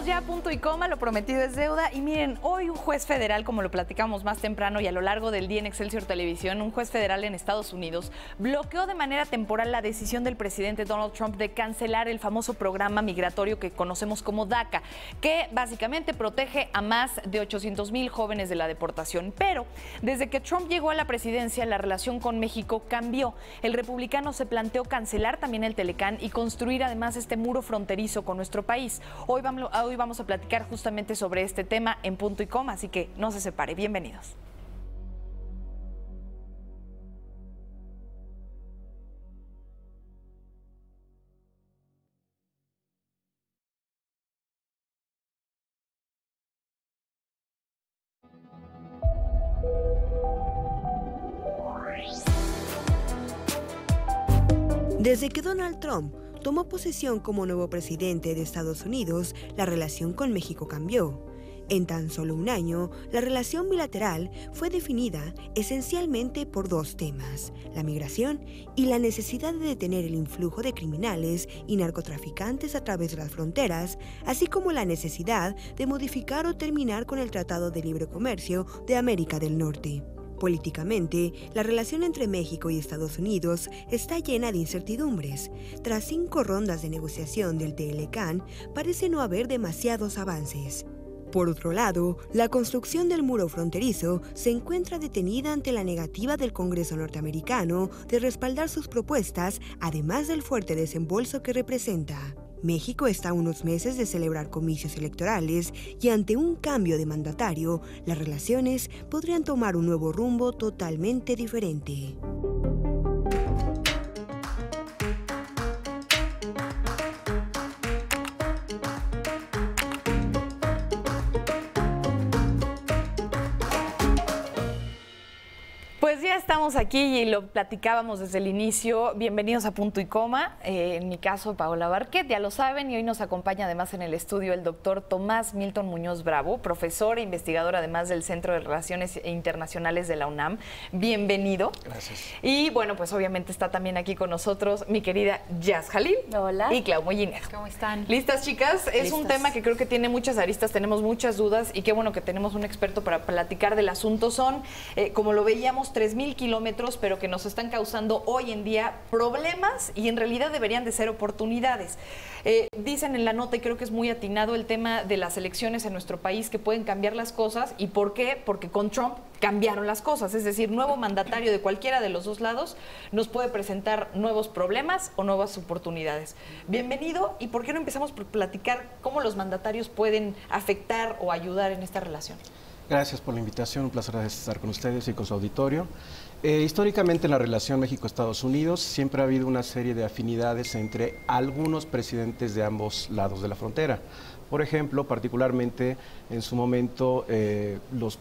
Estamos ya a punto y coma, lo prometido es deuda. Y miren, hoy un juez federal, como lo platicamos más temprano y a lo largo del día en Excelsior Televisión, un juez federal en Estados Unidos bloqueó de manera temporal la decisión del presidente Donald Trump de cancelar el famoso programa migratorio que conocemos como DACA, que básicamente protege a más de 800,000 jóvenes de la deportación. Pero desde que Trump llegó a la presidencia, la relación con México cambió. El republicano se planteó cancelar también el Telecán y construir además este muro fronterizo con nuestro país. Hoy vamos a platicar justamente sobre este tema en punto y coma, así que no se separe. Bienvenidos. Desde que Donald Trump tomó posesión como nuevo presidente de Estados Unidos, la relación con México cambió. En tan solo un año, la relación bilateral fue definida esencialmente por dos temas: la migración y la necesidad de detener el influjo de criminales y narcotraficantes a través de las fronteras, así como la necesidad de modificar o terminar con el Tratado de Libre Comercio de América del Norte. Políticamente, la relación entre México y Estados Unidos está llena de incertidumbres. Tras 5 rondas de negociación del Telecán, parece no haber demasiados avances. Por otro lado, la construcción del muro fronterizo se encuentra detenida ante la negativa del Congreso norteamericano de respaldar sus propuestas, además del fuerte desembolso que representa. México está a unos meses de celebrar comicios electorales y ante un cambio de mandatario, las relaciones podrían tomar un nuevo rumbo totalmente diferente. Pues ya estamos aquí y lo platicábamos desde el inicio. Bienvenidos a Punto y Coma. En mi caso, Paola Barquet, ya lo saben, y hoy nos acompaña además en el estudio el doctor Tomás Milton Muñoz Bravo, profesor e investigador además del Centro de Relaciones Internacionales de la UNAM. Bienvenido. Gracias. Y bueno, pues obviamente está también aquí con nosotros mi querida Jazz Jalil. Hola. Y Clau Molliner. ¿Cómo están? ¿Listas, chicas? Es un tema que creo que tiene muchas aristas, tenemos muchas dudas y qué bueno que tenemos un experto para platicar del asunto. Son, como lo veíamos, 3,000 kilómetros, pero que nos están causando hoy en día problemas y en realidad deberían de ser oportunidades. Dicen en la nota, y creo que es muy atinado, el tema de las elecciones en nuestro país que pueden cambiar las cosas. ¿Y por qué? Porque con Trump cambiaron las cosas. Es decir, nuevo mandatario de cualquiera de los dos lados nos puede presentar nuevos problemas o nuevas oportunidades. Bienvenido, y ¿por qué no empezamos por platicar cómo los mandatarios pueden afectar o ayudar en esta relación? Gracias por la invitación, un placer estar con ustedes y con su auditorio. Históricamente en la relación México-Estados Unidos siempre ha habido una serie de afinidades entre algunos presidentes de ambos lados de la frontera. Por ejemplo, particularmente en su momento los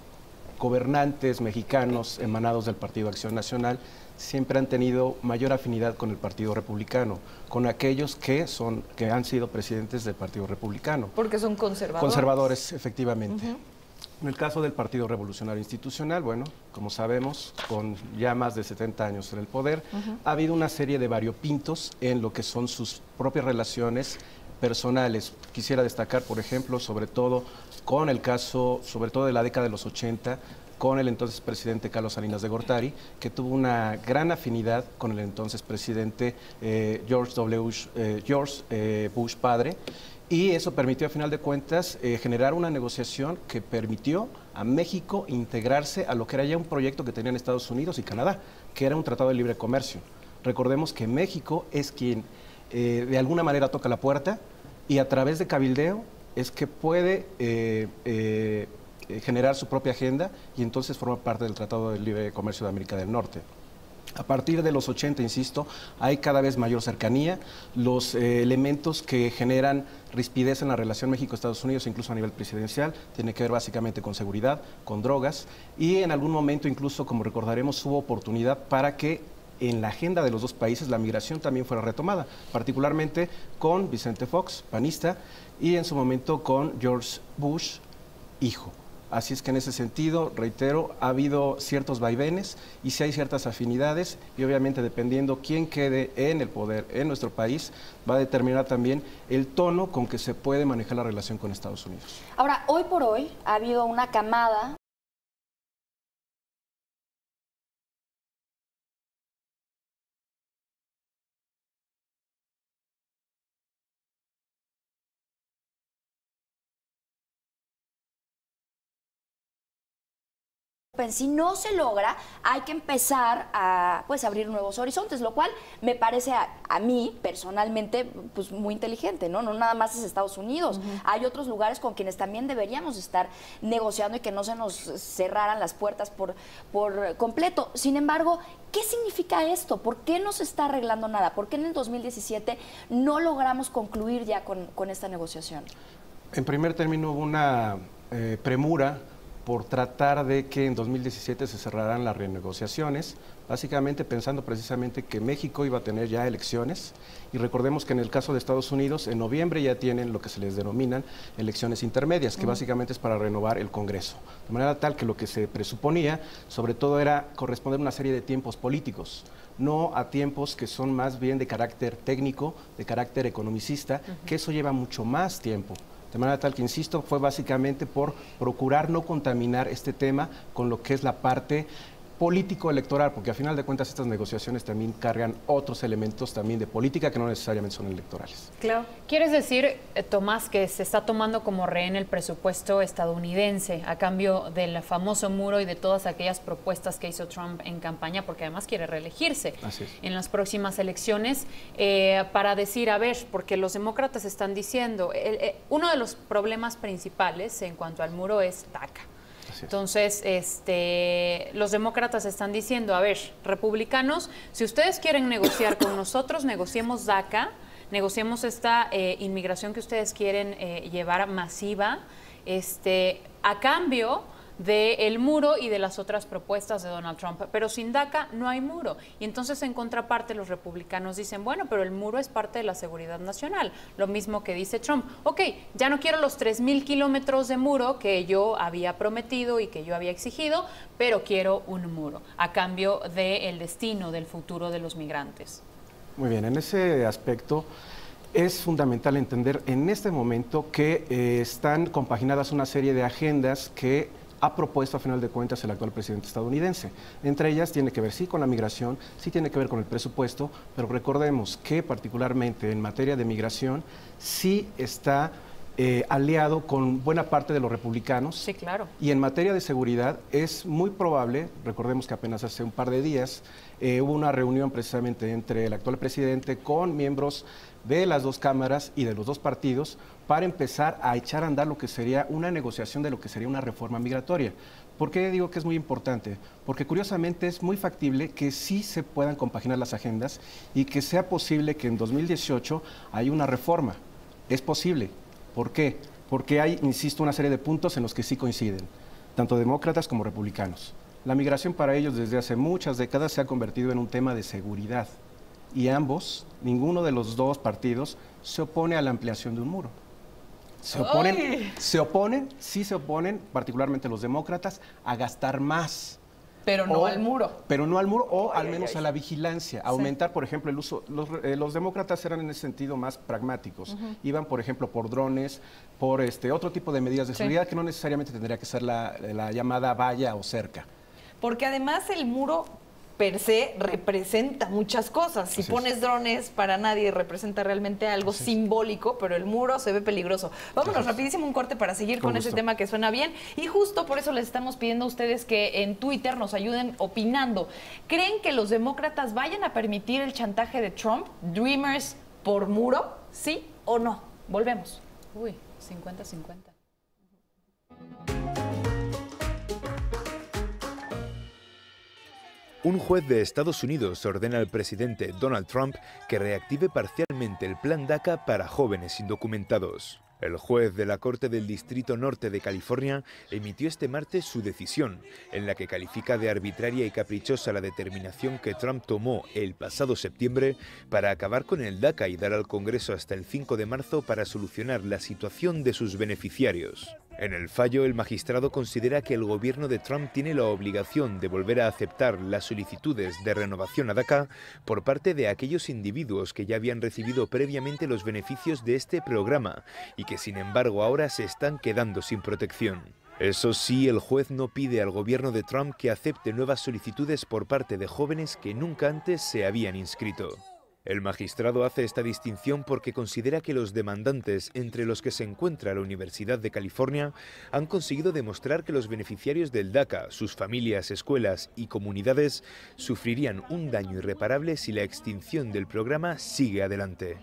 gobernantes mexicanos emanados del Partido Acción Nacional siempre han tenido mayor afinidad con el Partido Republicano, con aquellos que han sido presidentes del Partido Republicano. Porque son conservadores. Conservadores, efectivamente. En el caso del Partido Revolucionario Institucional, bueno, como sabemos, con ya más de 70 años en el poder, ha habido una serie de variopintos en lo que son sus propias relaciones personales. Quisiera destacar, por ejemplo, sobre todo con el caso, sobre todo de la década de los 80, con el entonces presidente Carlos Salinas de Gortari, que tuvo una gran afinidad con el entonces presidente George Bush padre. Y eso permitió, a final de cuentas, generar una negociación que permitió a México integrarse a lo que era ya un proyecto que tenían Estados Unidos y Canadá, que era un tratado de libre comercio. Recordemos que México es quien de alguna manera toca la puerta y a través de cabildeo es que puede generar su propia agenda y entonces forma parte del Tratado de Libre Comercio de América del Norte. A partir de los 80, insisto, hay cada vez mayor cercanía. Los elementos que generan rispidez en la relación México-Estados Unidos, incluso a nivel presidencial, tiene que ver básicamente con seguridad, con drogas, y en algún momento incluso, como recordaremos, hubo oportunidad para que en la agenda de los dos países la migración también fuera retomada, particularmente con Vicente Fox, panista, y en su momento con George Bush, hijo. Así es que en ese sentido, reitero, ha habido ciertos vaivenes y sí hay ciertas afinidades y obviamente dependiendo quién quede en el poder en nuestro país, va a determinar también el tono con que se puede manejar la relación con Estados Unidos. Ahora, hoy por hoy ha habido una camada si no se logra, hay que empezar a pues, abrir nuevos horizontes, lo cual me parece a mí personalmente pues, muy inteligente, ¿no? No nada más es Estados Unidos. Hay otros lugares con quienes también deberíamos estar negociando y que no se nos cerraran las puertas por completo. Sin embargo, ¿qué significa esto? ¿Por qué no se está arreglando nada? ¿Por qué en el 2017 no logramos concluir ya con esta negociación? En primer término, hubo una premura por tratar de que en 2017 se cerraran las renegociaciones, básicamente pensando precisamente que México iba a tener ya elecciones, y recordemos que en el caso de Estados Unidos, en noviembre ya tienen lo que se les denominan elecciones intermedias, que básicamente es para renovar el Congreso, de manera tal que lo que se presuponía, sobre todo era corresponder a una serie de tiempos políticos, no a tiempos que son más bien de carácter técnico, de carácter economicista, que eso lleva mucho más tiempo. De manera tal que, insisto, fue básicamente por procurar no contaminar este tema con lo que es la parte político-electoral, porque a final de cuentas estas negociaciones también cargan otros elementos también de política que no necesariamente son electorales. Claro. ¿Quieres decir, Tomás, que se está tomando como rehén el presupuesto estadounidense a cambio del famoso muro y de todas aquellas propuestas que hizo Trump en campaña, porque además quiere reelegirse en las próximas elecciones, para decir, a ver, porque los demócratas están diciendo, uno de los problemas principales en cuanto al muro es DACA. Entonces, los demócratas están diciendo, a ver, republicanos, si ustedes quieren negociar con nosotros, negociemos DACA, negociemos esta inmigración que ustedes quieren llevar masiva, a cambio del muro y de las otras propuestas de Donald Trump. Pero sin DACA no hay muro. Y entonces, en contraparte, los republicanos dicen, bueno, pero el muro es parte de la seguridad nacional. Lo mismo que dice Trump. Ok, ya no quiero los 3,000 kilómetros de muro que yo había prometido y que yo había exigido, pero quiero un muro a cambio del destino, del futuro de los migrantes. Muy bien, en ese aspecto es fundamental entender en este momento que están compaginadas una serie de agendas que ha propuesto a final de cuentas el actual presidente estadounidense. Entre ellas tiene que ver sí con la migración, sí tiene que ver con el presupuesto, pero recordemos que particularmente en materia de migración sí está aliado con buena parte de los republicanos. Sí, claro. Y en materia de seguridad es muy probable, recordemos que apenas hace un par de días hubo una reunión precisamente entre el actual presidente con miembros de las dos cámaras y de los dos partidos para empezar a echar a andar lo que sería una negociación de lo que sería una reforma migratoria. ¿Por qué digo que es muy importante? Porque curiosamente es muy factible que sí se puedan compaginar las agendas y que sea posible que en 2018 haya una reforma. Es posible. ¿Por qué? Porque hay, insisto, una serie de puntos en los que sí coinciden, tanto demócratas como republicanos. La migración para ellos desde hace muchas décadas se ha convertido en un tema de seguridad. Y ambos, ninguno de los dos partidos, se opone a la ampliación de un muro. Se oponen, particularmente los demócratas, a gastar más. Pero no al muro. Pero no al muro, o al menos a la vigilancia. Aumentar, por ejemplo, el uso. Los demócratas eran en ese sentido más pragmáticos. Iban, por ejemplo, por drones, por otro tipo de medidas de seguridad que no necesariamente tendría que ser la llamada valla o cerca. Porque además el muro per se representa muchas cosas. Si pones drones, para nadie representa realmente algo simbólico, pero el muro se ve peligroso. Vámonos rapidísimo un corte para seguir con ese tema que suena bien. Y justo por eso les estamos pidiendo a ustedes que en Twitter nos ayuden opinando. ¿Creen que los demócratas vayan a permitir el chantaje de Trump? ¿Dreamers por muro? ¿Sí o no? Volvemos. Uy, 50-50. Un juez de Estados Unidos ordena al presidente Donald Trump que reactive parcialmente el plan DACA para jóvenes indocumentados. El juez de la Corte del Distrito Norte de California emitió este martes su decisión, en la que califica de arbitraria y caprichosa la determinación que Trump tomó el pasado septiembre para acabar con el DACA y dar al Congreso hasta el 5 de marzo para solucionar la situación de sus beneficiarios. En el fallo, el magistrado considera que el gobierno de Trump tiene la obligación de volver a aceptar las solicitudes de renovación a DACA por parte de aquellos individuos que ya habían recibido previamente los beneficios de este programa y que, sin embargo, ahora se están quedando sin protección. Eso sí, el juez no pide al gobierno de Trump que acepte nuevas solicitudes por parte de jóvenes que nunca antes se habían inscrito. El magistrado hace esta distinción porque considera que los demandantes, entre los que se encuentra la Universidad de California, han conseguido demostrar que los beneficiarios del DACA, sus familias, escuelas y comunidades sufrirían un daño irreparable si la extinción del programa sigue adelante.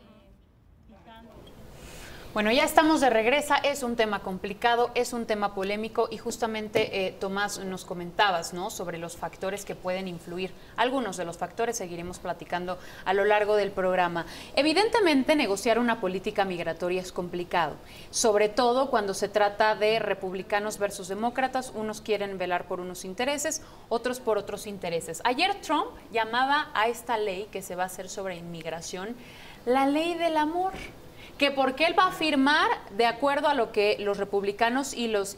Bueno, ya estamos de regreso. Es un tema complicado, es un tema polémico y justamente, Tomás, nos comentabas, ¿no?, sobre los factores que pueden influir. Algunos de los factores seguiremos platicando a lo largo del programa. Evidentemente, negociar una política migratoria es complicado, sobre todo cuando se trata de republicanos versus demócratas. Unos quieren velar por unos intereses, otros por otros intereses. Ayer Trump llamaba a esta ley que se va a hacer sobre inmigración la ley del amor, que porque él va a firmar de acuerdo a lo que los republicanos y los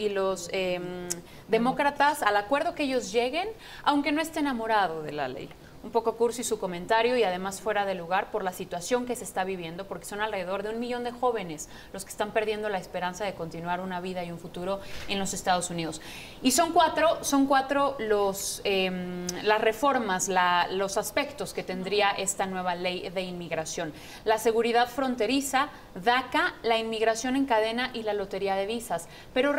demócratas, al acuerdo que ellos lleguen, aunque no esté enamorado de la ley. Un poco cursi su comentario y además fuera de lugar por la situación que se está viviendo, porque son alrededor de 1 millón de jóvenes los que están perdiendo la esperanza de continuar una vida y un futuro en los Estados Unidos. Y son cuatro las reformas, los aspectos que tendría esta nueva ley de inmigración: la seguridad fronteriza, DACA, la inmigración en cadena y la lotería de visas. Pero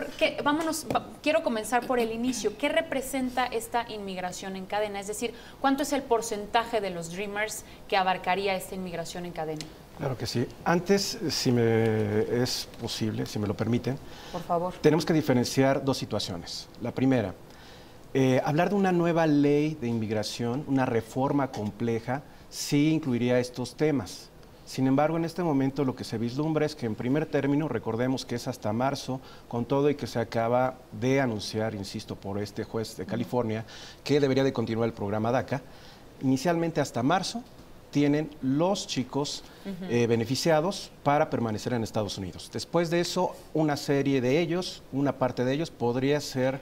quiero comenzar por el inicio. ¿Qué representa esta inmigración en cadena? Es decir, ¿cuánto es el porcentaje de los Dreamers que abarcaría esta inmigración en cadena? Claro que sí. Antes, si me es posible, si me lo permiten, por favor, tenemos que diferenciar dos situaciones. La primera, hablar de una nueva ley de inmigración, una reforma compleja, sí incluiría estos temas. Sin embargo, en este momento lo que se vislumbra es que en primer término, recordemos que es hasta marzo, con todo y que se acaba de anunciar, insisto, por este juez de California, que debería de continuar el programa DACA. Inicialmente hasta marzo tienen los chicos beneficiados para permanecer en Estados Unidos. Después de eso, una serie de ellos, una parte de ellos, podría ser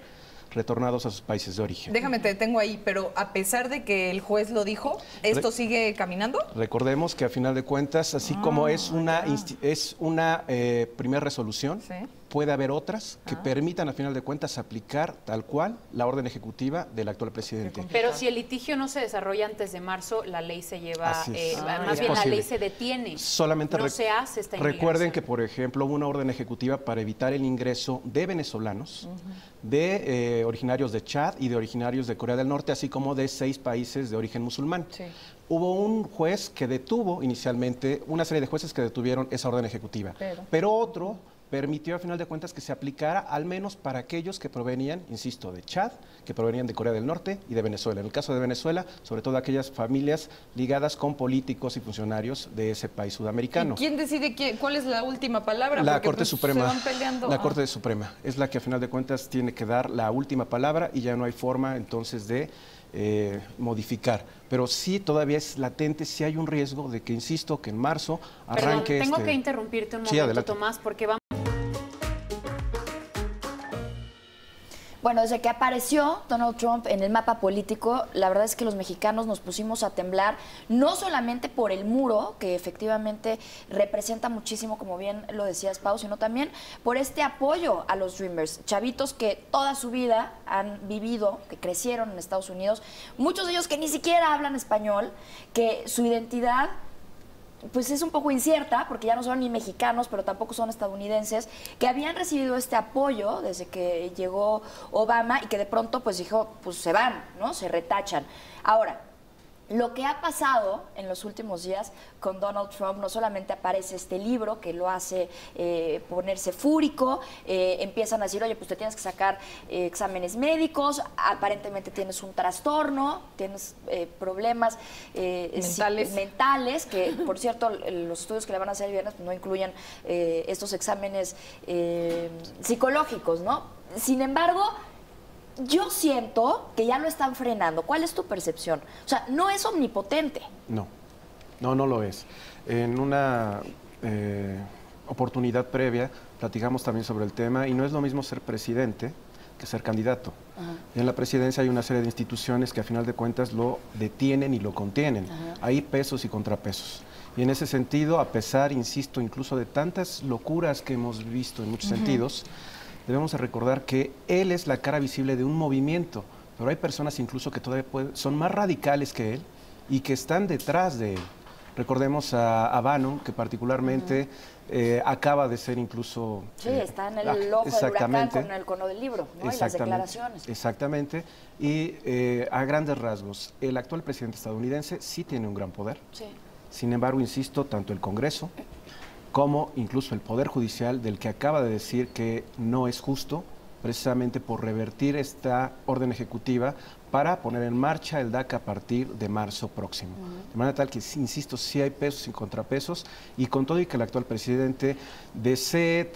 retornados a sus países de origen. Déjame, te detengo ahí, pero a pesar de que el juez lo dijo, ¿esto sigue caminando? Recordemos que a final de cuentas, así como es una primera resolución, ¿sí?, puede haber otras que permitan a final de cuentas aplicar tal cual la orden ejecutiva del actual presidente. Pero si el litigio no se desarrolla antes de marzo, la ley se lleva, más bien la ley se detiene. Solamente no se hace esta inmigración. Recuerden que, por ejemplo, hubo una orden ejecutiva para evitar el ingreso de venezolanos, de originarios de Chad y de originarios de Corea del Norte, así como de 6 países de origen musulmán. Sí. Hubo un juez que detuvo inicialmente, una serie de jueces que detuvieron esa orden ejecutiva, pero otro permitió a final de cuentas que se aplicara al menos para aquellos que provenían, insisto, de Chad, que provenían de Corea del Norte y de Venezuela. En el caso de Venezuela, sobre todo aquellas familias ligadas con políticos y funcionarios de ese país sudamericano. ¿Y quién decide cuál es la última palabra? La Porque, Corte Suprema. Se van peleando. La Corte Suprema es la que a final de cuentas tiene que dar la última palabra y ya no hay forma entonces de modificar. Pero sí todavía es latente, sí hay un riesgo de que, insisto, que en marzo arranque. Perdón, tengo que interrumpirte un momento, adelante, Tomás, porque vamos. Bueno, desde que apareció Donald Trump en el mapa político, la verdad es que los mexicanos nos pusimos a temblar, no solamente por el muro, que efectivamente representa muchísimo, como bien lo decías, Pau, sino también por este apoyo a los Dreamers, chavitos que toda su vida han vivido, que crecieron en Estados Unidos, muchos de ellos que ni siquiera hablan español, que su identidad pues es un poco incierta, porque ya no son ni mexicanos, pero tampoco son estadounidenses, que habían recibido este apoyo desde que llegó Obama y que de pronto pues dijo, pues se van, ¿no? Se retachan. Ahora, lo que ha pasado en los últimos días con Donald Trump, no solamente aparece este libro que lo hace ponerse fúrico, empiezan a decir, oye, pues te tienes que sacar exámenes médicos, aparentemente tienes un trastorno, tienes problemas mentales, que por cierto los estudios que le van a hacer el viernes pues, no incluyen estos exámenes psicológicos, ¿no? Sin embargo, yo siento que ya lo están frenando. ¿Cuál es tu percepción? O sea, no es omnipotente. No lo es. En una oportunidad previa platicamos también sobre el tema y no es lo mismo ser presidente que ser candidato. Y en la presidencia hay una serie de instituciones que a final de cuentas lo detienen y lo contienen. Hay pesos y contrapesos. Y en ese sentido, a pesar, insisto, incluso de tantas locuras que hemos visto en muchos sentidos, debemos de recordar que él es la cara visible de un movimiento, pero hay personas incluso que todavía son más radicales que él y que están detrás de él. Recordemos a Bannon, que particularmente acaba de ser incluso... Sí, está en el ojo del huracán con lo del libro, ¿no? Y las declaraciones. Exactamente. Y a grandes rasgos, el actual presidente estadounidense sí tiene un gran poder. Sí. Sin embargo, insisto, tanto el Congreso como incluso el Poder Judicial, del que acaba de decir que no es justo, precisamente por revertir esta orden ejecutiva para poner en marcha el DACA a partir de marzo próximo. De manera tal que, insisto, sí hay pesos y contrapesos, y con todo y que el actual presidente desee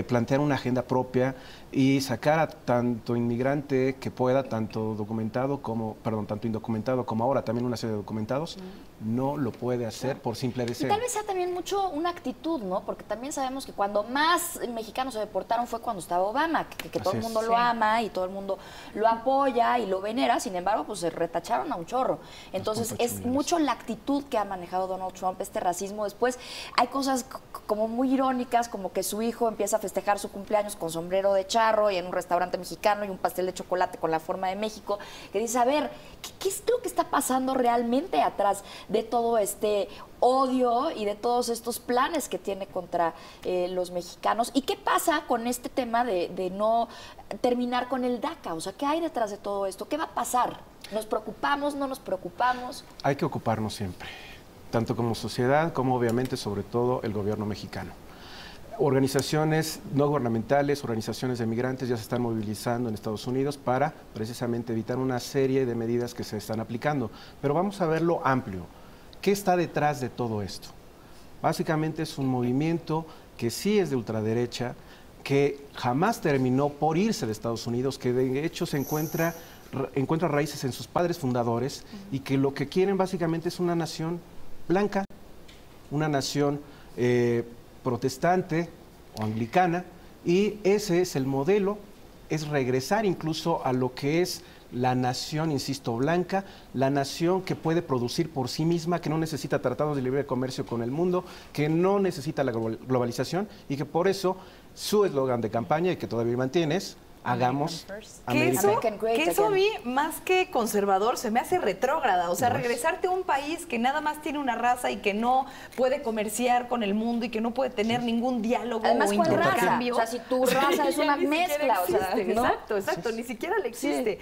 plantear una agenda propia y sacar a tanto inmigrante que pueda, tanto indocumentado como ahora también una serie de documentados, no lo puede hacer por simple deseo. Y tal vez sea también mucho una actitud, ¿no? Porque también sabemos que cuando más mexicanos se deportaron fue cuando estaba Obama, que todo el mundo lo ama y todo el mundo lo apoya y lo venera, sin embargo, pues se retacharon a un chorro. Entonces, es mucho la actitud que ha manejado Donald Trump, este racismo. Después hay cosas como muy irónicas, como que su hijo empieza a festejar su cumpleaños con sombrero de charro y en un restaurante mexicano y un pastel de chocolate con la forma de México, que dice, a ver, ¿qué es lo que está pasando realmente atrás de todo este odio y de todos estos planes que tiene contra los mexicanos? ¿Y qué pasa con este tema de no terminar con el DACA? O sea, ¿qué hay detrás de todo esto? ¿Qué va a pasar? ¿Nos preocupamos? ¿No nos preocupamos? Hay que ocuparnos siempre, tanto como sociedad, como obviamente, sobre todo, el gobierno mexicano. Organizaciones no gubernamentales, organizaciones de migrantes ya se están movilizando en Estados Unidos para precisamente evitar una serie de medidas que se están aplicando. Pero vamos a verlo amplio. ¿Qué está detrás de todo esto? Básicamente es un movimiento que sí es de ultraderecha, que jamás terminó por irse de Estados Unidos, que de hecho se encuentra raíces en sus padres fundadores y que lo que quieren básicamente es una nación blanca, una nación protestante o anglicana, y ese es el modelo, es regresar incluso a lo que es la nación, insisto, blanca, la nación que puede producir por sí misma, que no necesita tratados de libre comercio con el mundo, que no necesita la globalización y que por eso su eslogan de campaña, y que todavía mantiene, es hagamos American que eso a mí, más que conservador, se me hace retrógrada. O sea, regresarte a un país que nada más tiene una raza y que no puede comerciar con el mundo y que no puede tener ningún diálogo o intercambio. O sea, si tu raza es una mezcla, existe, o sea, ¿no? Exacto, ni siquiera le existe.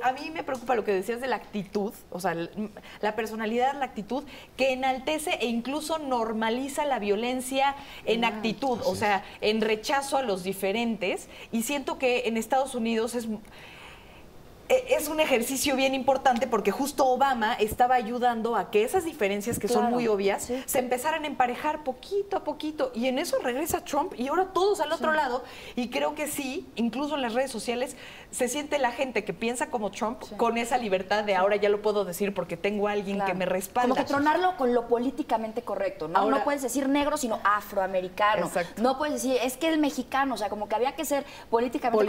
A mí me preocupa lo que decías de la actitud, o sea, la personalidad, la actitud, que enaltece e incluso normaliza la violencia en actitud, o sea, en rechazo a los diferentes, y siento que en Estados Unidos es un ejercicio bien importante porque justo Obama estaba ayudando a que esas diferencias que son muy obvias se empezaran a emparejar poquito a poquito, y en eso regresa Trump y ahora todos al otro lado, y creo que sí, incluso en las redes sociales se siente la gente que piensa como Trump con esa libertad de ahora ya lo puedo decir porque tengo a alguien que me respalda. Como que tronarlo con lo políticamente correcto, ¿no? Ahora, no puedes decir negro, sino afroamericano. Exacto. No puedes decir, es que el mexicano, o sea, como que había que ser políticamente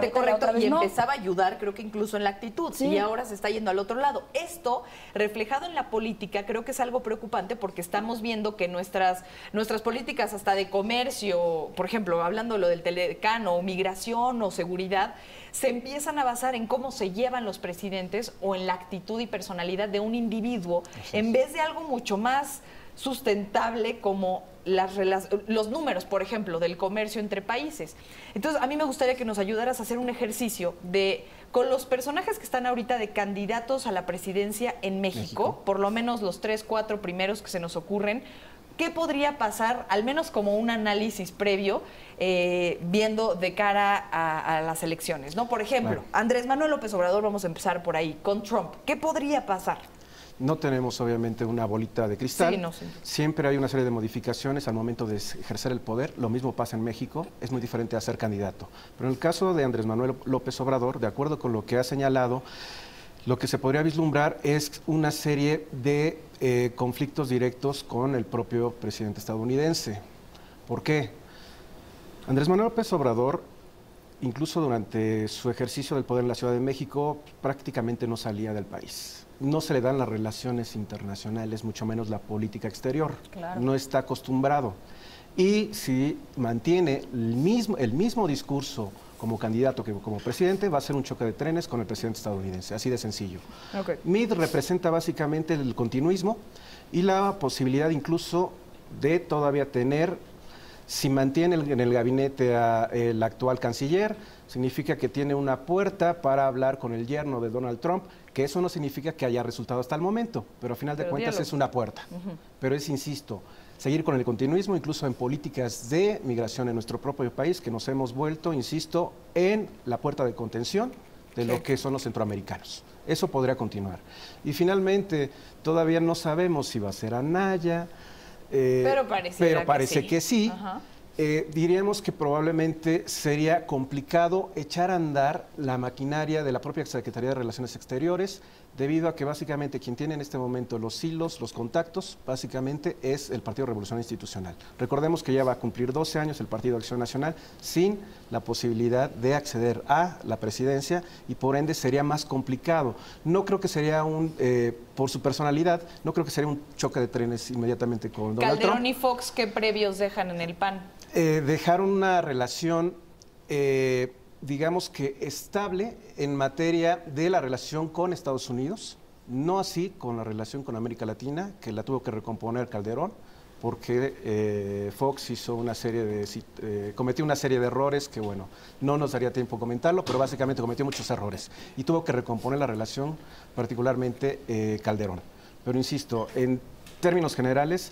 correcto y empezaba a ayudar, creo que incluso en la actitud, y ahora se está yendo al otro lado. Esto, reflejado en la política, creo que es algo preocupante porque estamos viendo que nuestras políticas hasta de comercio, por ejemplo, hablando de lo del Telecano, o migración o seguridad, se empiezan a basar en cómo se llevan los presidentes o en la actitud y personalidad de un individuo, en vez de algo mucho más sustentable como los números, por ejemplo, del comercio entre países. Entonces, a mí me gustaría que nos ayudaras a hacer un ejercicio con los personajes que están ahorita de candidatos a la presidencia en México, por lo menos los 3, 4 primeros que se nos ocurren, ¿qué podría pasar, al menos como un análisis previo, viendo de cara a las elecciones, ¿no? Por ejemplo, Andrés Manuel López Obrador, vamos a empezar por ahí, con Trump. ¿Qué podría pasar? No tenemos obviamente una bolita de cristal, siempre hay una serie de modificaciones al momento de ejercer el poder, lo mismo pasa en México, es muy diferente a ser candidato. Pero en el caso de Andrés Manuel López Obrador, de acuerdo con lo que ha señalado, lo que se podría vislumbrar es una serie de conflictos directos con el propio presidente estadounidense. ¿Por qué? Andrés Manuel López Obrador, incluso durante su ejercicio del poder en la Ciudad de México, prácticamente no salía del país. No se le dan las relaciones internacionales, mucho menos la política exterior. Claro. No está acostumbrado. Y si mantiene el mismo discurso como candidato que como presidente, va a ser un choque de trenes con el presidente estadounidense, así de sencillo. Okay. Mitt representa básicamente el continuismo y la posibilidad incluso de todavía tener, si mantiene en el gabinete el actual canciller, significa que tiene una puerta para hablar con el yerno de Donald Trump, que eso no significa que haya resultado hasta el momento, pero a final de cuentas diálogo. Es una puerta. Pero es, insisto, seguir con el continuismo, incluso en políticas de migración en nuestro propio país, que nos hemos vuelto, insisto, en la puerta de contención de lo que son los centroamericanos. Eso podría continuar. Y finalmente, todavía no sabemos si va a ser Anaya, pero parece que sí. Diríamos que probablemente sería complicado echar a andar la maquinaria de la propia Secretaría de Relaciones Exteriores, debido a que básicamente quien tiene en este momento los hilos, los contactos, básicamente es el Partido Revolucionario Institucional. Recordemos que ya va a cumplir 12 años el Partido Acción Nacional sin la posibilidad de acceder a la presidencia y por ende sería más complicado. No creo que sería por su personalidad, no creo que sería un choque de trenes inmediatamente con Donald Trump. Calderón y Fox, ¿qué previos dejan en el PAN? Dejaron una relación, digamos que estable en materia de la relación con Estados Unidos, no así con la relación con América Latina, que la tuvo que recomponer Calderón, porque Fox hizo cometió una serie de errores que, bueno, no nos daría tiempo comentarlo, pero básicamente cometió muchos errores y tuvo que recomponer la relación, particularmente Calderón. Pero insisto, en términos generales,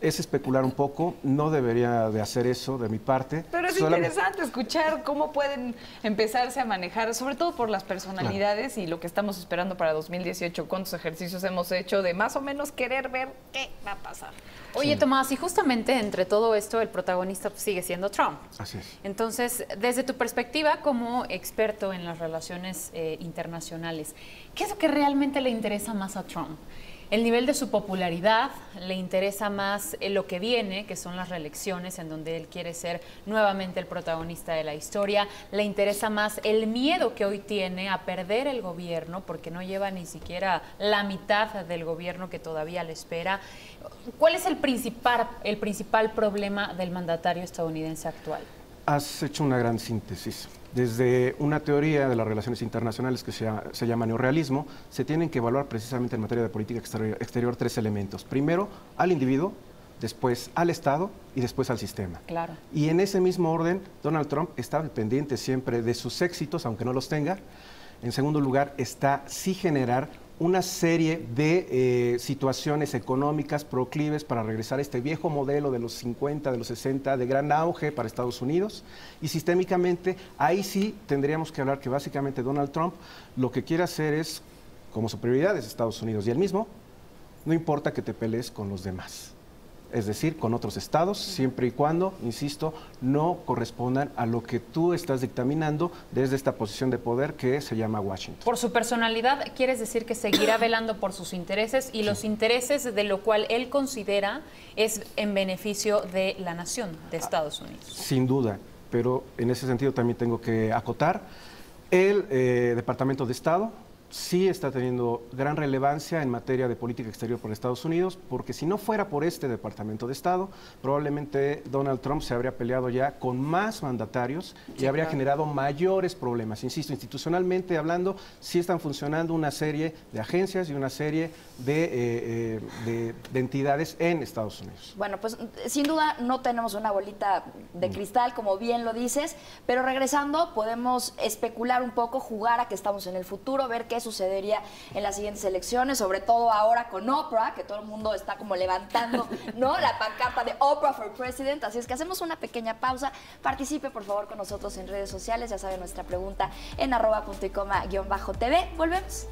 es especular un poco, no debería de hacer eso de mi parte. Pero es interesante escuchar cómo pueden empezarse a manejar, sobre todo por las personalidades, claro. Y lo que estamos esperando para 2018, cuántos ejercicios hemos hecho de más o menos querer ver qué va a pasar. Oye, Tomás, y justamente entre todo esto el protagonista sigue siendo Trump. Así es. Entonces, desde tu perspectiva como experto en las relaciones internacionales, ¿qué es lo que realmente le interesa más a Trump? El nivel de su popularidad, le interesa más lo que viene, que son las reelecciones, en donde él quiere ser nuevamente el protagonista de la historia, le interesa más el miedo que hoy tiene a perder el gobierno, porque no lleva ni siquiera la mitad del gobierno que todavía le espera. ¿Cuál es el principal problema del mandatario estadounidense actual? Has hecho una gran síntesis. Desde una teoría de las relaciones internacionales que se llama neorrealismo, se tienen que evaluar precisamente en materia de política exterior 3 elementos. Primero, al individuo, después al Estado y después al sistema. Claro. Y en ese mismo orden, Donald Trump está pendiente siempre de sus éxitos, aunque no los tenga. En segundo lugar, está sí generar una serie de situaciones económicas proclives para regresar a este viejo modelo de los 50, de los 60, de gran auge para Estados Unidos. Y sistémicamente, ahí sí tendríamos que hablar que básicamente Donald Trump lo que quiere hacer es, como su prioridad es Estados Unidos y él mismo, no importa que te pelees con los demás. Es decir, con otros estados, siempre y cuando, insisto, no correspondan a lo que tú estás dictaminando desde esta posición de poder que se llama Washington. Por su personalidad, ¿quieres decir que seguirá velando por sus intereses y los intereses de lo cual él considera es en beneficio de la nación de Estados Unidos? Sin duda, pero en ese sentido también tengo que acotar, el Departamento de Estado sí está teniendo gran relevancia en materia de política exterior por Estados Unidos, porque si no fuera por este Departamento de Estado, probablemente Donald Trump se habría peleado ya con más mandatarios y habría generado mayores problemas. Insisto, institucionalmente hablando, sí están funcionando una serie de agencias y una serie de entidades en Estados Unidos. Bueno, pues sin duda no tenemos una bolita de cristal, como bien lo dices, pero regresando podemos especular un poco, jugar a que estamos en el futuro, ver qué sucedería en las siguientes elecciones, sobre todo ahora con Oprah, que todo el mundo está como levantando, ¿no?, la pancarta de Oprah for President. Así es que hacemos una pequeña pausa. Participe por favor con nosotros en redes sociales, ya saben nuestra pregunta en @puntoycoma_tv. Volvemos.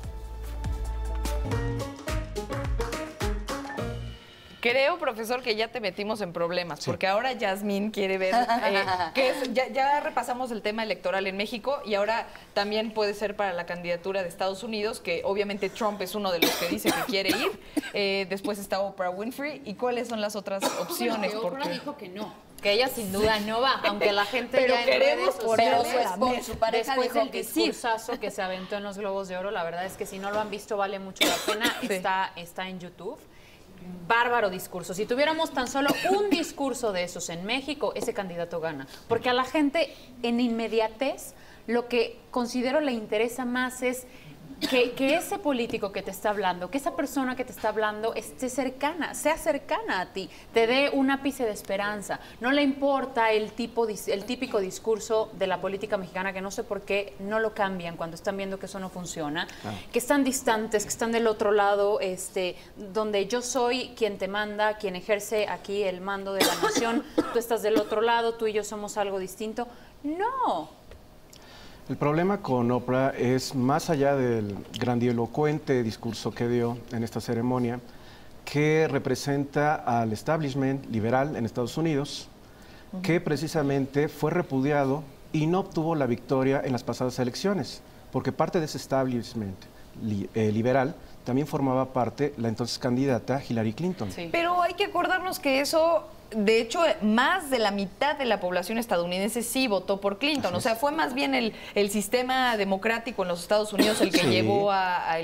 Creo, profesor, que ya te metimos en problemas, porque ahora Yasmín quiere ver ya repasamos el tema electoral en México y ahora también puede ser para la candidatura de Estados Unidos, que obviamente Trump es uno de los que dice que quiere ir. Después está Oprah Winfrey. ¿Y cuáles son las otras opciones? Bueno, Oprah dijo que no. que ella sin duda no va, aunque la gente Pero ya en queremos redes ponerle sociales, su pareja después dijo del que sí. discursazo que se aventó en los Globos de Oro, la verdad es que si no lo han visto vale mucho la pena, está en YouTube. Bárbaro discurso. Si tuviéramos tan solo un discurso de esos en México, ese candidato gana. Porque a la gente en inmediatez lo que considero le interesa más es que ese político que te está hablando, que esa persona que te está hablando esté cercana, sea cercana a ti, te dé un ápice de esperanza. No le importa el típico discurso de la política mexicana, que no sé por qué no lo cambian cuando están viendo que eso no funciona, que están distantes, que están del otro lado, donde yo soy quien te manda, quien ejerce aquí el mando de la nación, tú estás del otro lado, tú y yo somos algo distinto. No. El problema con Oprah es, más allá del grandilocuente discurso que dio en esta ceremonia, que representa al establishment liberal en Estados Unidos, que precisamente fue repudiado y no obtuvo la victoria en las pasadas elecciones, porque parte de ese establishment liberal también formaba parte la entonces candidata Hillary Clinton. Sí. Pero hay que acordarnos que eso, de hecho, más de la mitad de la población estadounidense sí votó por Clinton. O sea, fue más bien el sistema democrático en los Estados Unidos el que llevó a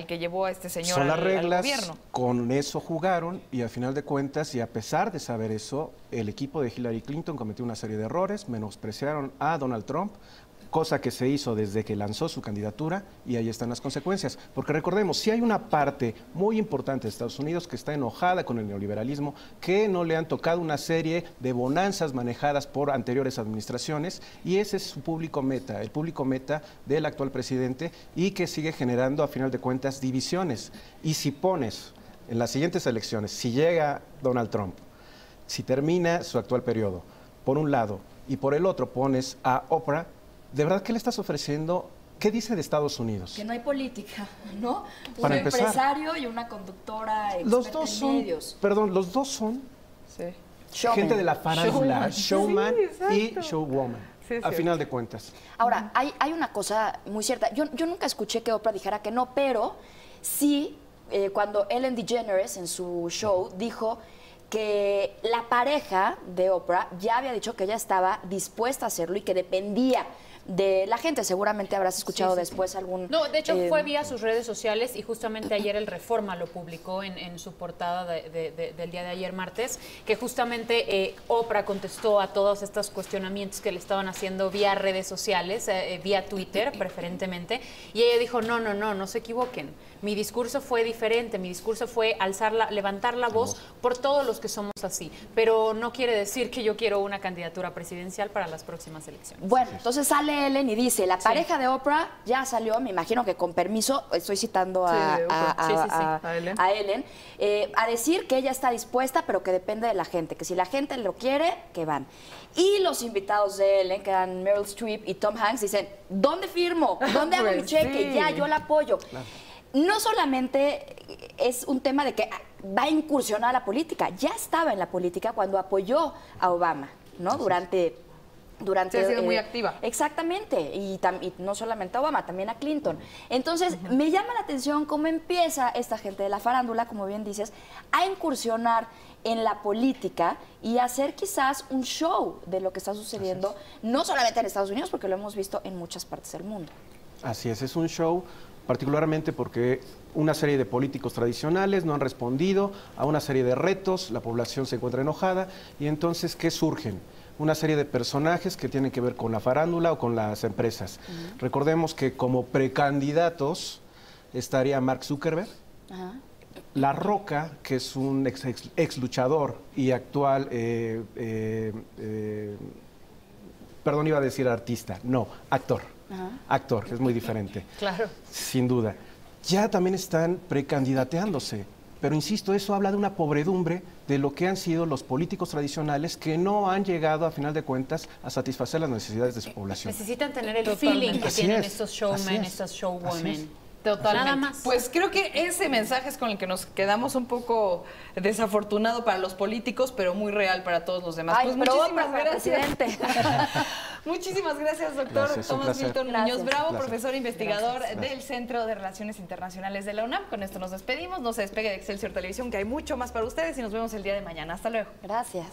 este señor Son las reglas, al gobierno. Con eso jugaron y al final de cuentas, y a pesar de saber eso, el equipo de Hillary Clinton cometió una serie de errores, menospreciaron a Donald Trump, cosa que se hizo desde que lanzó su candidatura, y ahí están las consecuencias. Porque recordemos, si hay una parte muy importante de Estados Unidos que está enojada con el neoliberalismo, que no le han tocado una serie de bonanzas manejadas por anteriores administraciones, y ese es su público meta, el público meta del actual presidente, y que sigue generando, a final de cuentas, divisiones. Y si pones en las siguientes elecciones, si llega Donald Trump, si termina su actual periodo, por un lado, y por el otro pones a Oprah, ¿de verdad qué le estás ofreciendo? ¿Qué dice de Estados Unidos? Que no hay política, ¿no? Para un empezar, empresario y una conductora los experta dos en son, medios. perdón, los dos son gente de la farándula, showman y showwoman, a final de cuentas. Ahora, hay una cosa muy cierta. Yo nunca escuché que Oprah dijera que no, pero sí, cuando Ellen DeGeneres en su show dijo que la pareja de Oprah ya había dicho que ella estaba dispuesta a hacerlo y que dependía de la gente. Seguramente habrás escuchado después algún... No, de hecho fue vía sus redes sociales, y justamente ayer el Reforma lo publicó en su portada del día de ayer, martes, que justamente Oprah contestó a todos estos cuestionamientos que le estaban haciendo vía redes sociales, vía Twitter preferentemente, y ella dijo, no se equivoquen. Mi discurso fue diferente, mi discurso fue levantar la voz por todos los que somos así, pero no quiere decir que yo quiero una candidatura presidencial para las próximas elecciones. Bueno, entonces sale Ellen y dice, la pareja de Oprah ya salió, me imagino que con permiso, estoy citando a Ellen, a decir que ella está dispuesta, pero que depende de la gente, que si la gente lo quiere, que van. Y los invitados de Ellen, que eran Meryl Streep y Tom Hanks, dicen, ¿dónde firmo? ¿Dónde hago mi cheque? Ya, yo la apoyo. Claro. No solamente es un tema de que va a incursionar a la política, ya estaba en la política cuando apoyó a Obama, ¿no? Durante ha sido muy activa. Exactamente, y no solamente a Obama, también a Clinton. Entonces, me llama la atención cómo empieza esta gente de la farándula, como bien dices, a incursionar en la política y hacer quizás un show de lo que está sucediendo, no solamente en Estados Unidos, porque lo hemos visto en muchas partes del mundo. Así es un show, particularmente porque una serie de políticos tradicionales no han respondido a una serie de retos, la población se encuentra enojada, y entonces, ¿qué surgen? Una serie de personajes que tienen que ver con la farándula o con las empresas. Recordemos que como precandidatos estaría Mark Zuckerberg, La Roca, que es un ex luchador y actual, perdón, iba a decir artista, no, actor. Actor, que es muy diferente. Claro. Sin duda. Ya también están precandidateándose. Pero insisto, eso habla de una pobredumbre de lo que han sido los políticos tradicionales que no han llegado, a final de cuentas, a satisfacer las necesidades de su población. Necesitan tener el feeling que tienen estos showmen, estas showwomen. Totalmente. Nada más. Pues creo que ese mensaje es con el que nos quedamos, un poco desafortunado para los políticos, pero muy real para todos los demás. Ay, pues pero muchísimas gracias. presidente. Muchísimas gracias, doctor Tomás Milton Muñoz Bravo, profesor investigador del Centro de Relaciones Internacionales de la UNAM. Con esto nos despedimos. No se despegue de Excelsior Televisión, que hay mucho más para ustedes, y nos vemos el día de mañana. Hasta luego. Gracias.